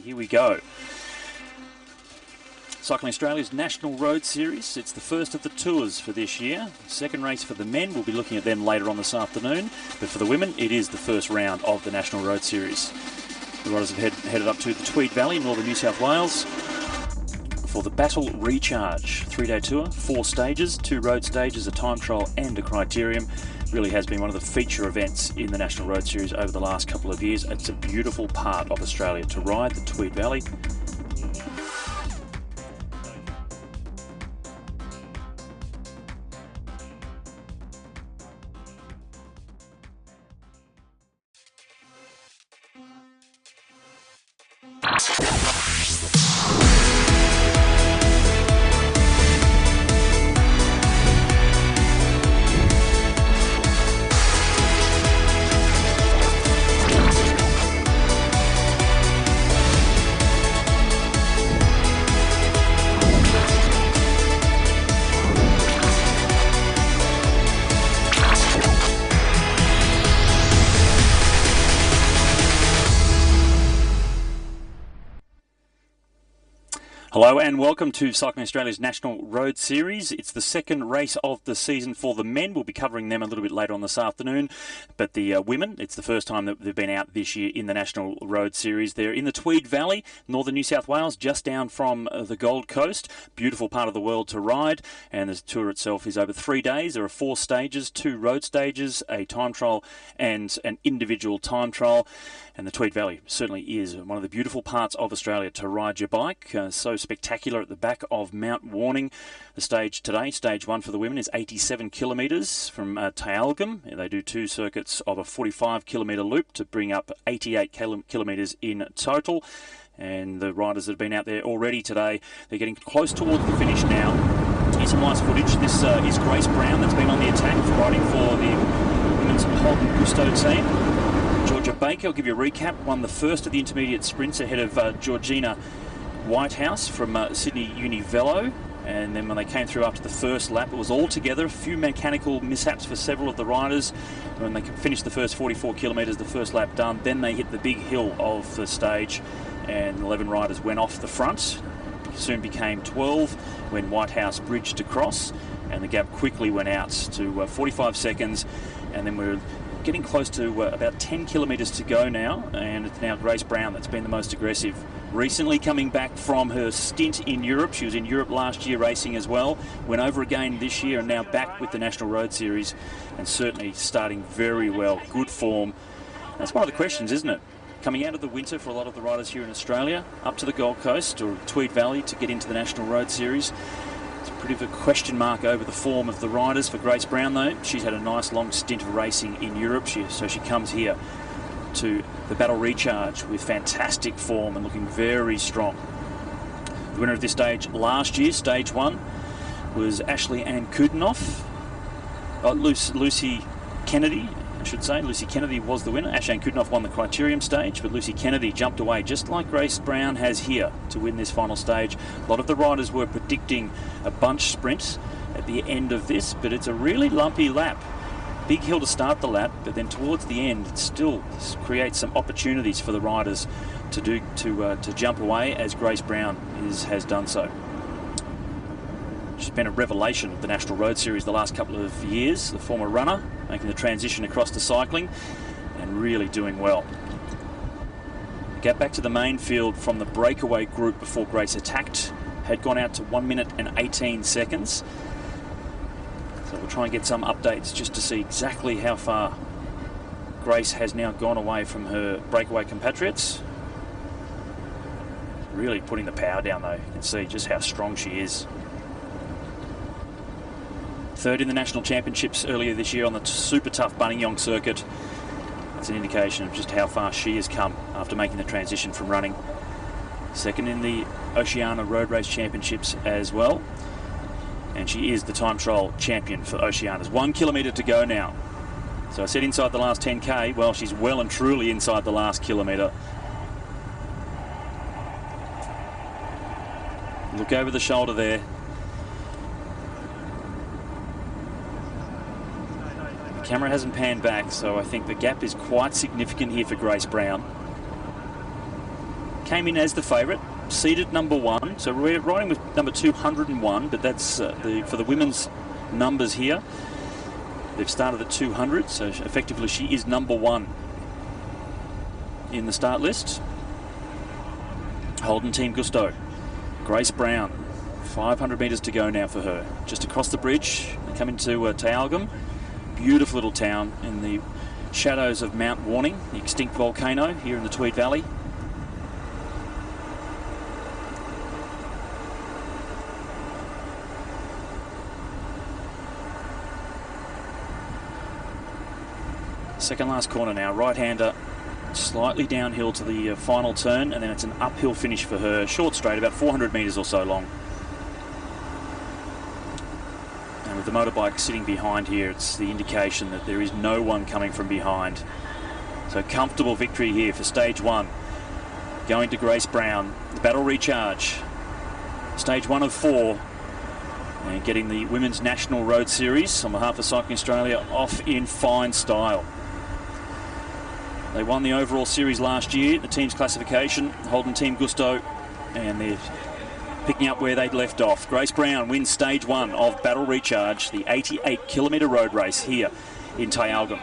here we go. Cycling Australia's National Road Series. It's the first of the tours for this year. Second race for the men. We'll be looking at them later on this afternoon. But for the women, it is the first round of the National Road Series. The riders have headed up to the Tweed Valley, northern New South Wales, for the Battle Recharge. 3-day tour, 4 stages, 2 road stages, a time trial and a criterium. Really has been one of the feature events in the National Road Series over the last couple of years. It's a beautiful part of Australia to ride, the Tweed Valley. Hello and welcome to Cycling Australia's National Road Series. It's the second race of the season for the men. We'll be covering them a little bit later on this afternoon. But the women, it's the first time that they've been out this year in the National Road Series. They're in the Tweed Valley, northern New South Wales, just down from the Gold Coast. Beautiful part of the world to ride. And the tour itself is over 3 days. There are 4 stages, 2 road stages, a time trial and an individual time trial. And the Tweed Valley certainly is one of the beautiful parts of Australia to ride your bike. So spectacular at the back of Mount Warning. The stage today, stage 1 for the women, is 87 kilometres from Tyalgum. They do 2 circuits of a 45 kilometre loop to bring up 88 kilometres in total. And the riders that have been out there already today, they're getting close towards the finish now. Here's some nice footage. This is Grace Brown that's been on the attack, riding for the women's Holden Gusto team. Georgia Baker, I'll give you a recap, won the first of the intermediate sprints ahead of Georgina Whitehouse from Sydney Uni Velo. And then when they came through after the first lap, it was all together. A few mechanical mishaps for several of the riders. When they finished the first 44 kilometres, the first lap done, then they hit the big hill of the stage and 11 riders went off the front. Soon became 12 when Whitehouse bridged across, and the gap quickly went out to 45 seconds. And then we're getting close to about 10 kilometres to go now, and it's now Grace Brown that's been the most aggressive. Recently coming back from her stint in Europe. She was in Europe last year racing as well, went over again this year and now back with the National Road Series, and certainly starting very well, good form. That's one of the questions, isn't it? Coming out of the winter for a lot of the riders here in Australia, up to the Gold Coast or Tweed Valley to get into the National Road Series. It's a pretty of a question mark over the form of the riders. For Grace Brown though, she's had a nice long stint of racing in Europe, so she comes here to the Battle Recharge with fantastic form and looking very strong. The winner of this stage last year, stage 1, was Ashley Ann Kudinoff. Lucy Kennedy, I should say. Lucy Kennedy was the winner. Ashley Ann Kudinoff won the criterium stage, but Lucy Kennedy jumped away just like Grace Brown has here to win this final stage. A lot of the riders were predicting a bunch sprint at the end of this, but it's a really lumpy lap. Big hill to start the lap, but then towards the end it still creates some opportunities for the riders to jump away, as Grace Brown has done so. She's been a revelation of the National Road Series the last couple of years, the former runner, making the transition across to cycling and really doing well. Get back to the main field from the breakaway group before Grace attacked had gone out to 1 minute and 18 seconds. So we'll try and get some updates just to see exactly how far Grace has now gone away from her breakaway compatriots. Really putting the power down though. You can see just how strong she is. Third in the National Championships earlier this year on the super tough Buninyong circuit. That's an indication of just how far she has come after making the transition from running. Second in the Oceania Road Race Championships as well. And she is the time trial champion for Oceania's. 1 kilometre to go now. So I said inside the last 10k. Well, she's well and truly inside the last kilometre. Look over the shoulder there. The camera hasn't panned back, so I think the gap is quite significant here for Grace Brown. came in as the favourite, seeded number 1. So we're riding with number 201, but that's for the women's numbers here. They've started at 200, so effectively she is number 1 in the start list. Holden Team Gusto. Grace Brown, 500 metres to go now for her. Just across the bridge, they come into Tyalgum. Beautiful little town in the shadows of Mount Warning, the extinct volcano here in the Tweed Valley. Second last corner now, right-hander, slightly downhill to the final turn, and then it's an uphill finish for her. Short straight, about 400 metres or so long. And with the motorbike sitting behind here, it's the indication that there is no one coming from behind. So comfortable victory here for stage 1. Going to Grace Brown, the Battle Recharge. Stage 1 of 4. And getting the Women's National Road Series on behalf of Cycling Australia off in fine style. They won the overall series last year, the team's classification, Holden Team Gusto, and they're picking up where they'd left off. Grace Brown wins stage 1 of Battle Recharge, the 88-kilometre road race here in Tyalgum.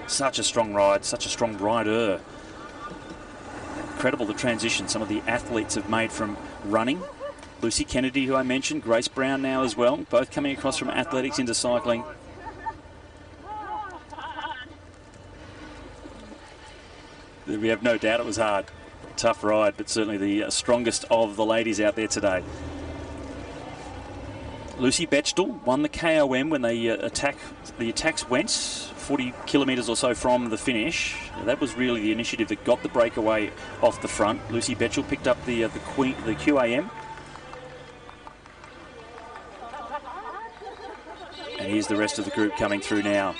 Such a strong ride, such a strong rider. Incredible the transition some of the athletes have made from running. Lucy Kennedy, who I mentioned, Grace Brown now as well, both coming across from athletics into cycling. We have no doubt it was hard. Tough ride, but certainly the strongest of the ladies out there today. Lucy Bechtel won the KOM when the attacks went 40 kilometres or so from the finish. That was really the initiative that got the breakaway off the front. Lucy Bechtel picked up the QAM. And here's the rest of the group coming through now.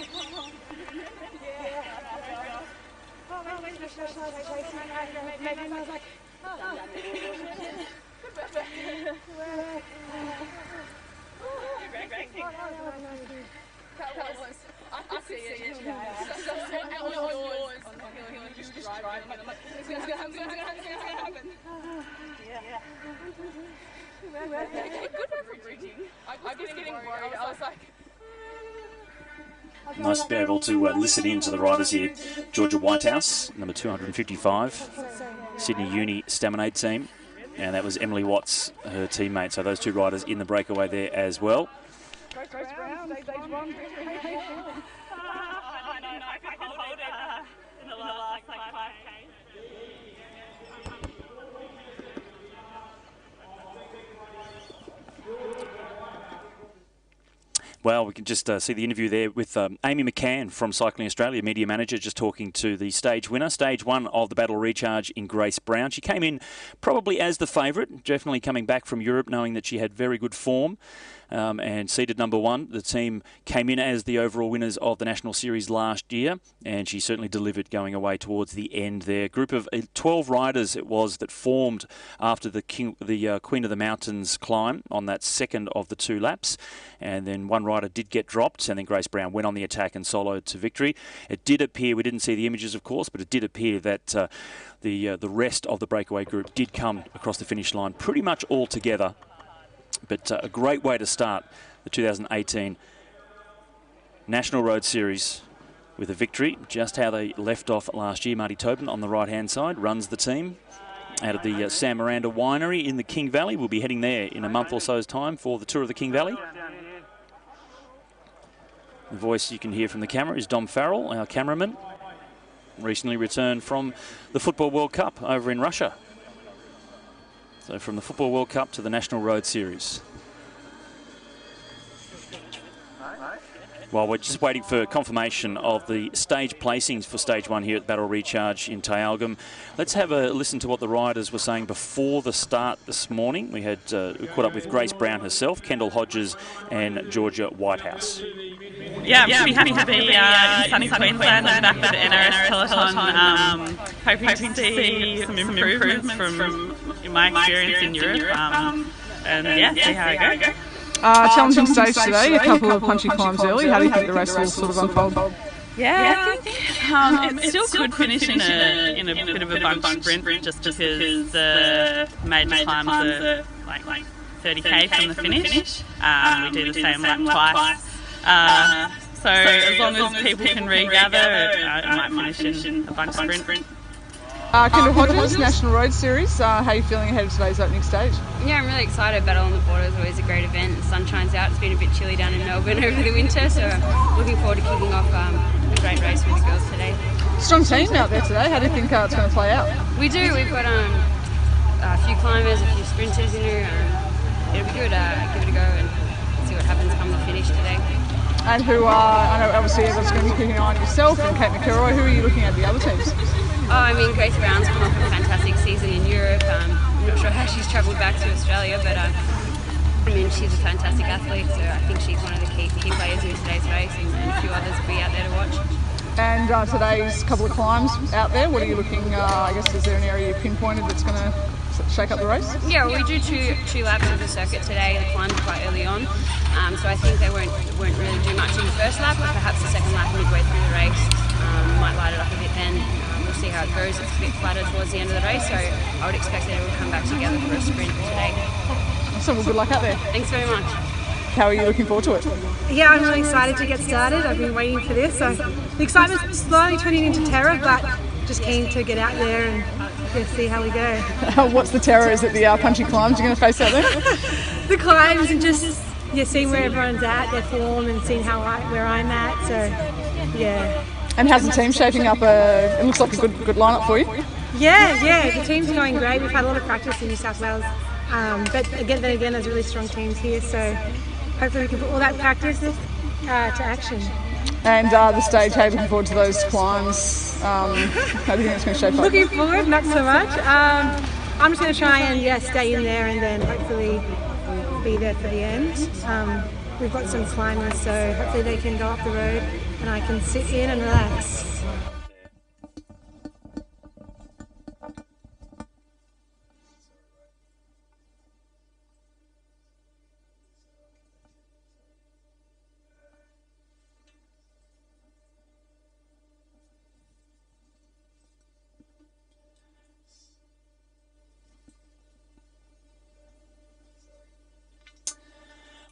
Nice to be able to listen in to the riders here. Georgia Whitehouse, number 255, Sydney Uni Staminate team, and that was Emily Watts, her teammate. So those two riders in the breakaway there as well. Well, we can just see the interview there with Amy McCann from Cycling Australia, media manager, just talking to the stage winner, stage 1 of the Battle Recharge in Grace Brown. She came in probably as the favourite, definitely coming back from Europe, knowing that she had very good form. And seeded number 1. The team came in as the overall winners of the National Series last year, and she certainly delivered going away towards the end there. Group of 12 riders it was that formed after the Queen of the Mountains climb on that second of the 2 laps, and then one rider did get dropped, and then Grace Brown went on the attack and soloed to victory. It did appear, we didn't see the images of course, but it did appear that the rest of the breakaway group did come across the finish line pretty much all together. But a great way to start the 2018 National Road Series with a victory. Just how they left off last year. Marty Tobin on the right-hand side runs the team out of the Sam Miranda Winery in the King Valley. We'll be heading there in a month or so's time for the tour of the King Valley. The voice you can hear from the camera is Dom Farrell, our cameraman. Recently returned from the Football World Cup over in Russia. So from the Football World Cup to the National Road Series. While we're just waiting for confirmation of the stage placings for stage 1 here at Battle Recharge in Tyalgum, let's have a listen to what the riders were saying before the start this morning. We had we caught up with Grace Brown herself, Kendall Hodges and Georgia Whitehouse. Yeah, I'm pretty happy to be in sunny Queensland and back at the NRS Peloton, hoping to see some improvements from my experience in Europe, and see how I go. Challenging stage today, a couple of punchy climbs early. How do you think the race will sort of unfold? Yeah, I think it still could finish in a bit of a bunch sprint just because the major climbs are like 30k from the finish. We do the same lap twice. So as long as people can regather, it might finish in a bunch sprint. Kendall Hodges, National Road Series. How are you feeling ahead of today's opening stage? Yeah, I'm really excited. Battle on the Border is always a great event. The sun shines out. It's been a bit chilly down in Melbourne over the winter, so looking forward to kicking off a great race with the girls today. Strong team out there today. How do you think it's going to play out? We do. We've got a few climbers, a few sprinters in there. It'll be good. Give it a go and see what happens come the finish today. And who are, I know obviously everyone's going to be keeping an eye on yourself and Kate McElroy. Who are you looking at the other teams? Grace Brown's come off a fantastic season in Europe. I'm not sure how she's travelled back to Australia, but she's a fantastic athlete, so I think she's one of the key players in today's race, and a few others will be out there to watch. And today's couple of climbs out there, what are you looking, I guess, is there an area you pinpointed that's going to shake up the race? Yeah, well, we do two laps of the circuit today. The climbs are quite early on, so I think they won't really do much in the first lap, but perhaps the second lap midway through the race might light it up a bit then. We'll see how it goes. It's a bit flatter towards the end of the race, so I would expect that it will come back together for a sprint today. Awesome, well, good luck out there. Thanks very much. How are you looking forward to it? Yeah, I'm really excited to get started. I've been waiting for this, so the excitement's slowly turning into terror, but just keen to get out there and see how we go. What's the terror? Is it the punchy climbs you're going to face out there? The climbs and just seeing where everyone's at, their form, and seeing where I'm at. So, yeah. And how's the team shaping up? It looks like a good lineup for you. Yeah, the team's going great. We've had a lot of practice in New South Wales, but again, there's really strong teams here. So hopefully we can put all that practice to action. And the stage, how are you looking forward to those climbs? How do you think it's going to shape up? Looking forward, not so much. I'm just going to try and stay in there and then hopefully be there for the end. We've got some climbers, so hopefully they can go up the road and I can sit in and relax.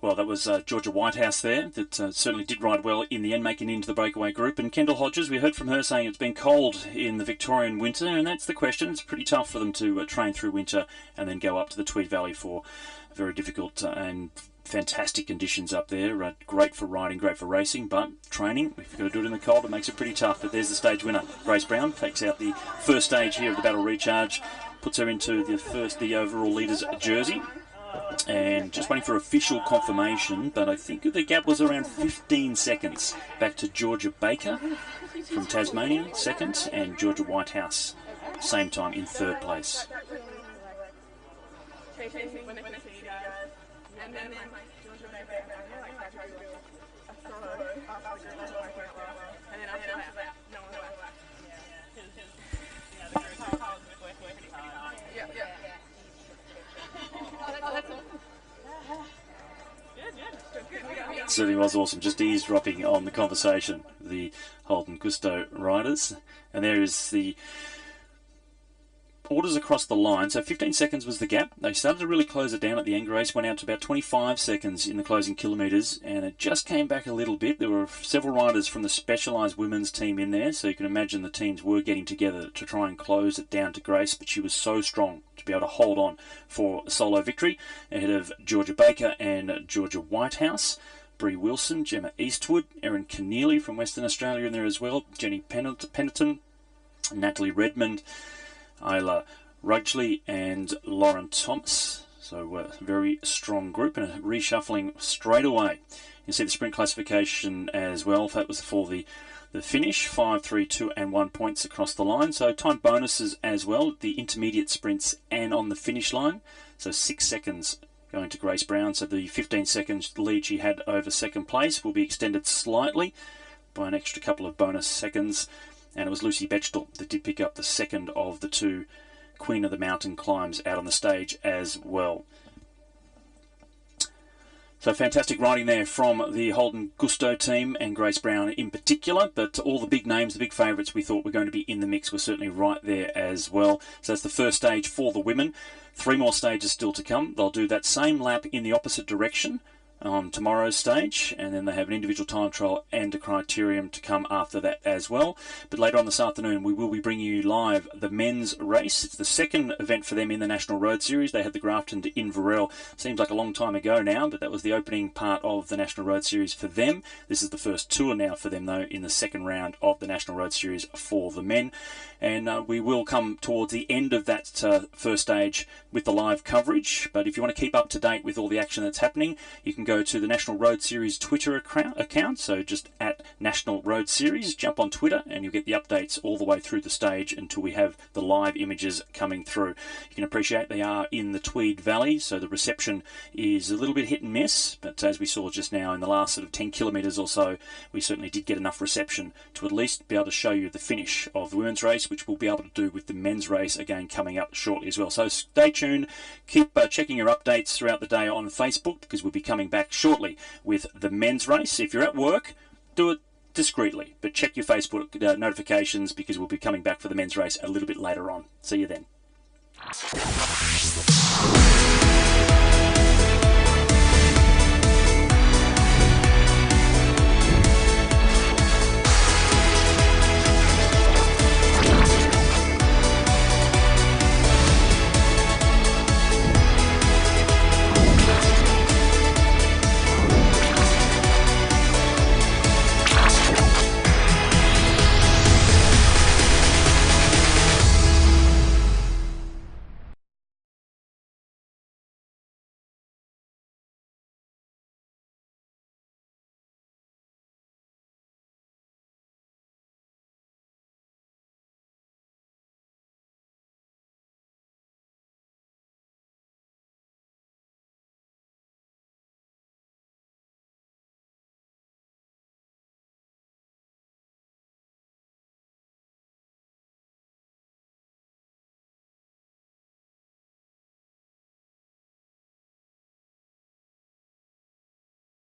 Well, that was Georgia Whitehouse there that certainly did ride well in the end, making it into the breakaway group. And Kendall Hodges, we heard from her saying it's been cold in the Victorian winter, and that's the question. It's pretty tough for them to train through winter and then go up to the Tweed Valley for very difficult and fantastic conditions up there. Great for riding, great for racing, but training, if you've got to do it in the cold, it makes it pretty tough. But there's the stage winner. Grace Brown takes out the first stage here of the Battle Recharge, puts her into the overall leader's jersey. And just waiting for official confirmation, but I think the gap was around 15 seconds back to Georgia Baker from Tasmania, second, and Georgia Whitehouse, same time, in third place. It certainly was awesome, just eavesdropping on the conversation, the Holden Gusto riders. And there is the orders across the line. So 15 seconds was the gap. They started to really close it down at the end. Grace went out to about 25 seconds in the closing kilometres, and it just came back a little bit. There were several riders from the Specialised women's team in there, so you can imagine the teams were getting together to try and close it down to Grace, but she was so strong to be able to hold on for a solo victory ahead of Georgia Baker and Georgia Whitehouse. Bree Wilson, Gemma Eastwood, Erin Keneally from Western Australia in there as well, Jenny Pennerton, Natalie Redmond, Isla Rudgley and Lauren Thomas. So a very strong group and a reshuffling straight away. You see the sprint classification as well. That was for the finish, 5, 3, 2 and 1 points across the line. So time bonuses as well, the intermediate sprints and on the finish line. So 6 seconds going to Grace Brown. So the 15 seconds lead she had over second place will be extended slightly by an extra couple of bonus seconds. And it was Lucy Bechtel that did pick up the second of the two Queen of the Mountain climbs out on the stage as well. So fantastic riding there from the Holden Gusto team and Grace Brown in particular, but all the big names, the big favourites we thought were going to be in the mix were certainly right there as well. So that's the first stage for the women. 3 more stages still to come. They'll do that same lap in the opposite direction on tomorrow's stage, and then they have an individual time trial and a criterium to come after that as well. But later on this afternoon we will be bringing you live the men's race. It's the second event for them in the National Road Series. They had the Grafton to Inverell, seems like a long time ago now, but that was the opening part of the National Road Series for them. This is the first tour now for them though in the second round of the National Road Series for the men. And we will come towards the end of that first stage with the live coverage. But if you want to keep up to date with all the action that's happening, you can go to the National Road Series Twitter account. So just at National Road Series, jump on Twitter and you'll get the updates all the way through the stage until we have the live images coming through. You can appreciate they are in the Tweed Valley, so the reception is a little bit hit and miss. But as we saw just now in the last sort of 10 kilometres or so, we certainly did get enough reception to at least be able to show you the finish of the women's race, which we'll be able to do with the men's race again coming up shortly as well. So stay tuned, keep checking your updates throughout the day on Facebook, because we'll be coming back shortly with the men's race. If you're at work, do it discreetly, but check your Facebook notifications, because we'll be coming back for the men's race a little bit later on. See you then.